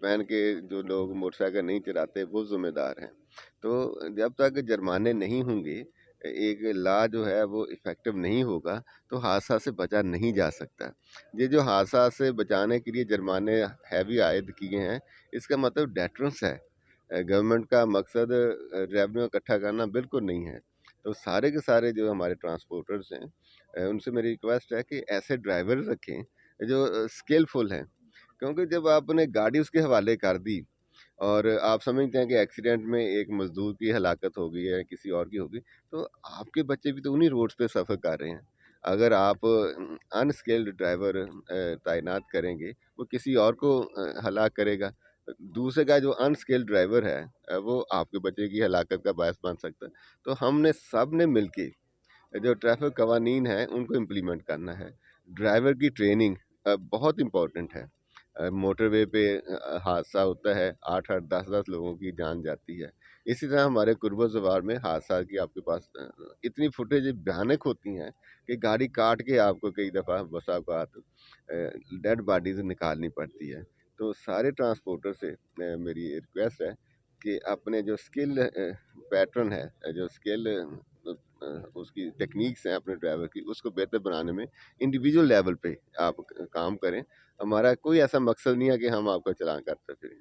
पहन के जो लोग मोटरसाइकिल नहीं चलाते वो ज़िम्मेदार हैं। तो जब तक जुर्माने नहीं होंगे, एक लॉ जो है वो इफ़ेक्टिव नहीं होगा, तो हादसा से बचा नहीं जा सकता। ये जो हादसा से बचाने के लिए जुर्माने हैवी आयद किए हैं, इसका मतलब डेटरेंस है। गवर्नमेंट का मकसद रेवेन्यू इकट्ठा करना बिल्कुल नहीं है। तो सारे के सारे जो हमारे ट्रांसपोर्टर्स हैं, उनसे मेरी रिक्वेस्ट है कि ऐसे ड्राइवर रखें जो स्किलफुल हैं। क्योंकि जब आपने गाड़ी उसके हवाले कर दी और आप समझते हैं कि एक्सीडेंट में एक मज़दूर की हलाकत हो गई है, किसी और की हो गई, तो आपके बच्चे भी तो उन्हीं रोड्स पे सफ़र कर रहे हैं। अगर आप अनस्किल्ड ड्राइवर तैनात करेंगे, वो किसी और को हलाक करेगा। दूसरे का जो अनस्किल्ड ड्राइवर है, वो आपके बच्चे की हलाकत का बायस बन सकता है। तो हमने सब ने मिलके जो ट्रैफ़िक कवानीन हैं, उनको इम्प्लीमेंट करना है। ड्राइवर की ट्रेनिंग बहुत इम्पोर्टेंट है। मोटरवे पे हादसा होता है, 8-8, 10-10 लोगों की जान जाती है। इसी तरह हमारे कुर्बा-ज़वार में हादसा की आपके पास इतनी फुटेज भयानक होती हैं कि गाड़ी काट के आपको कई दफ़ा बसा औक़ात डेड बॉडीज़ निकालनी पड़ती है। तो सारे ट्रांसपोर्टर से मेरी रिक्वेस्ट है कि अपने जो स्किल पैटर्न है, जो स्किल उसकी टेक्नीक्स हैं अपने ड्राइवर की, उसको बेहतर बनाने में इंडिविजुअल लेवल पे आप काम करें। हमारा कोई ऐसा मकसद नहीं है कि हम आपका चालान काटते फिरें।